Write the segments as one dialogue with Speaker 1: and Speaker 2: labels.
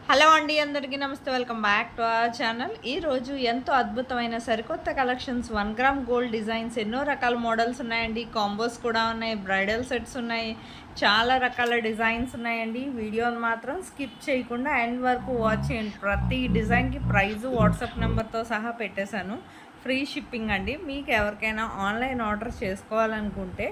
Speaker 1: Hello అండి, అందరికీ నమస్తే. Welcome back to our channel. ఈరోజు ఎంతో అద్భుతమైన సరికొత్త కలెక్షన్స్ 1 గ్రామ్ గోల్డ్ డిజైన్స్, ఎన్నో రకాల మోడల్స్ ఉన్నాయండి. కాంబోస్ కూడా ఉన్నాయి, బ్రైడల్ సెట్స్ ఉన్నాయి, చాలా రకాల డిజైన్స్ ఉన్నాయండి. వీడియోని మాత్రం స్కిప్ చేయకుండా ఎండ్ వరకు వాచ్ చేయండి. ప్రతి డిజైన్కి ప్రైజు వాట్సాప్ నెంబర్తో సహా పెట్టేశాను. ఫ్రీ షిప్పింగ్ అండి. మీకు ఎవరికైనా ఆన్లైన్ ఆర్డర్ చేసుకోవాలనుకుంటే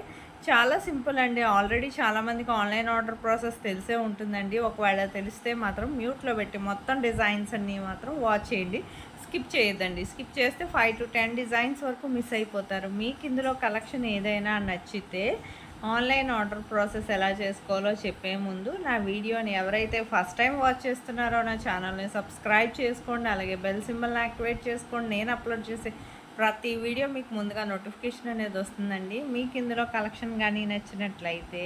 Speaker 1: చాలా సింపుల్ అండి. ఆల్రెడీ చాలామందికి ఆన్లైన్ ఆర్డర్ ప్రాసెస్ తెలిసే ఉంటుందండి. ఒకవేళ తెలిస్తే మాత్రం మ్యూట్లో పెట్టి మొత్తం డిజైన్స్ అన్నీ మాత్రం వాచ్ చేయండి. స్కిప్ చేయొద్దండి. స్కిప్ చేస్తే 5 to 10 డిజైన్స్ వరకు మిస్ అయిపోతారు. మీకు ఇందులో కలెక్షన్ ఏదైనా నచ్చితే ఆన్లైన్ ఆర్డర్ ప్రాసెస్ ఎలా చేసుకోవాలో చెప్పే ముందు నా వీడియోని ఎవరైతే ఫస్ట్ టైం వాచ్ చేస్తున్నారో నా ఛానల్ని సబ్స్క్రైబ్ చేసుకోండి. అలాగే బెల్ సింబల్ని యాక్టివేట్ చేసుకోండి. నేను అప్లోడ్ చేసే ప్రతి వీడియో మీకు ముందుగా నోటిఫికేషన్ అనేది వస్తుందండి. మీకు ఇందులో కలెక్షన్ కానీ నచ్చినట్లయితే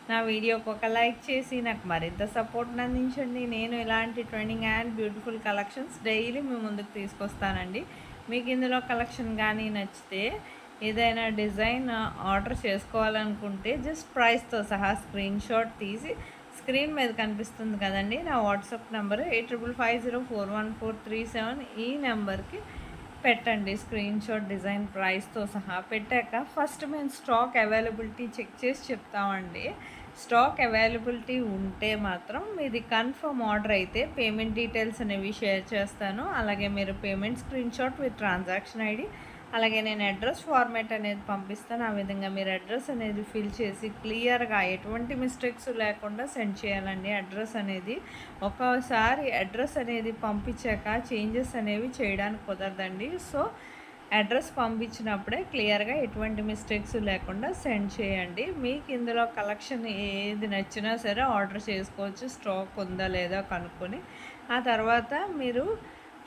Speaker 1: నా వీడియోకి ఒక లైక్ చేసి నాకు మరింత సపోర్ట్ని అందించండి. నేను ఇలాంటి trending and beautiful collections daily మీ ముందుకు తీసుకొస్తానండి. మీకు ఇందులో కలెక్షన్ కానీ నచ్చితే ఏదైనా డిజైన్ ఆర్డర్ చేసుకోవాలనుకుంటే జస్ట్ ప్రైస్తో సహా స్క్రీన్ షాట్ తీసి స్క్రీన్ మీద కనిపిస్తుంది కదండి, నా వాట్సాప్ నెంబర్ 8550414337. ఈ నెంబర్కి పెట్టండి స్క్రీన్ షాట్, డిజైన్ ప్రైస్తో సహా. పెట్టాక ఫస్ట్ మేము స్టాక్ అవైలబిలిటీ చెక్ చేసి చెప్తామండి. స్టాక్ అవైలబిలిటీ ఉంటే మాత్రం మీది కన్ఫర్మ్ ఆర్డర్ అయితే పేమెంట్ డీటెయిల్స్ అనేవి షేర్ చేస్తాను. అలాగే మీరు payment screen shot with transaction ID, అలాగే నేను అడ్రస్ ఫార్మాట్ అనేది పంపిస్తాను. ఆ విధంగా మీరు అడ్రస్ అనేది ఫిల్ చేసి క్లియర్గా ఎటువంటి మిస్టేక్స్ లేకుండా సెండ్ చేయాలండి. అడ్రస్ అనేది ఒక్కోసారి అడ్రస్ అనేది పంపించాక చేంజెస్ అనేవి చేయడానికి కుదరదండి. సో అడ్రస్ పంపించినప్పుడే క్లియర్గా ఎటువంటి మిస్టేక్స్ లేకుండా సెండ్ చేయండి. మీకు ఇందులో కలెక్షన్ ఏది నచ్చినా సరే ఆర్డర్ చేసుకోవచ్చు, స్టాక్ ఉందా లేదా కనుక్కొని. ఆ తర్వాత మీరు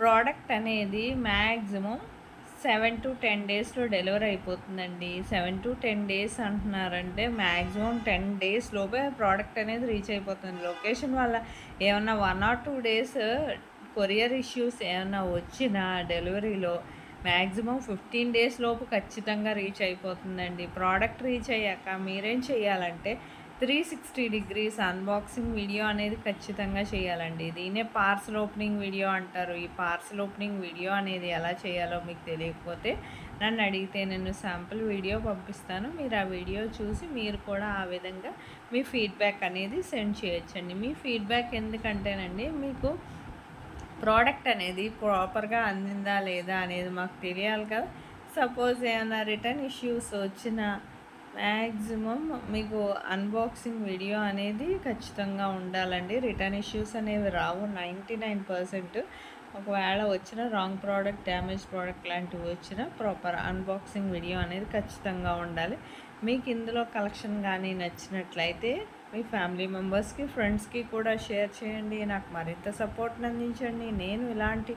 Speaker 1: ప్రోడక్ట్ అనేది మ్యాక్సిమం 7 to 10 డేస్లో డెలివరీ అయిపోతుందండి. 7 to 10 డేస్ అంటున్నారంటే మ్యాక్సిమం 10 డేస్ లోపే ప్రోడక్ట్ అనేది రీచ్ అయిపోతుంది. లొకేషన్ వల్ల ఏమన్నా 1 or 2 డేస్ కొరియర్ ఇష్యూస్ ఏమన్నా వచ్చినా డెలివరీలో మ్యాక్సిమం 15 డేస్ లోపు ఖచ్చితంగా రీచ్ అయిపోతుందండి. ప్రోడక్ట్ రీచ్ అయ్యాక మీరేం చేయాలంటే 360 degrees అన్బాక్సింగ్ వీడియో అనేది ఖచ్చితంగా చేయాలండి. దీన్నే పార్సల్ ఓపెనింగ్ వీడియో అంటారు. ఈ పార్సల్ ఓపెనింగ్ వీడియో అనేది ఎలా చేయాలో మీకు తెలియకపోతే నన్ను అడిగితే నేను శాంపుల్ వీడియో పంపిస్తాను. మీరు ఆ వీడియో చూసి మీరు కూడా ఆ విధంగా మీ ఫీడ్బ్యాక్ అనేది సెండ్ చేయొచ్చండి. మీ ఫీడ్బ్యాక్ ఎందుకంటేనండి, మీకు ప్రోడక్ట్ అనేది ప్రాపర్గా అందిందా లేదా అనేది మాకు తెలియాలి కదా. సపోజ్ ఏమైనా రిటర్న్ ఇష్యూస్ వచ్చినా మ్యాక్సిమం మీకు అన్బాక్సింగ్ వీడియో అనేది ఖచ్చితంగా ఉండాలండి. రిటర్న్ ఇష్యూస్ అనేవి రావు 99%. ఒకవేళ వచ్చిన రాంగ్ ప్రోడక్ట్, డ్యామేజ్ ప్రోడక్ట్ లాంటివి వచ్చినా ప్రాపర్ అన్బాక్సింగ్ వీడియో అనేది ఖచ్చితంగా ఉండాలి. మీకు ఇందులో కలెక్షన్ కానీ నచ్చినట్లయితే మీ ఫ్యామిలీ మెంబర్స్కి, ఫ్రెండ్స్కి కూడా షేర్ చేయండి. నాకు మరింత సపోర్ట్ని అందించండి. నేను ఇలాంటి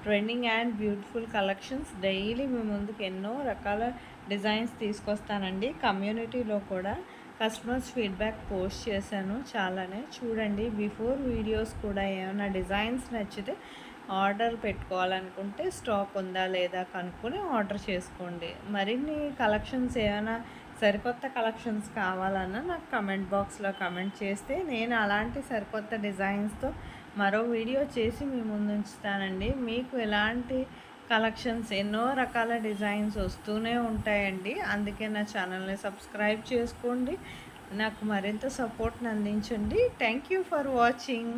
Speaker 1: trending and beautiful collections daily మీ ముందుకు ఎన్నో రకాల డిజైన్స్ తీసుకొస్తానండి. కమ్యూనిటీలో కూడా కస్టమర్స్ ఫీడ్బ్యాక్ పోస్ట్ చేశాను చాలానే, చూడండి. బిఫోర్ వీడియోస్ కూడా ఏమైనా డిజైన్స్ నచ్చితే ఆర్డర్ పెట్టుకోవాలనుకుంటే స్టాక్ ఉందా లేదా కనుక్కొని ఆర్డర్ చేసుకోండి. మరిన్ని కలెక్షన్స్ ఏమైనా సరికొత్త కలెక్షన్స్ కావాలన్నా నాకు కమెంట్ బాక్స్లో కమెంట్ చేస్తే నేను అలాంటి సరికొత్త డిజైన్స్తో మరో వీడియో చేసి మీ ముందు ఉంచుతానండి. మీకు ఎలాంటి కలెక్షన్స్, ఎన్నో రకాల డిజైన్స్ వస్తూనే ఉంటాయండి. అందుకే నా ఛానల్ని సబ్స్క్రైబ్ చేసుకోండి. నాకు మరింత సపోర్ట్ని అందించండి. Thank you for watching.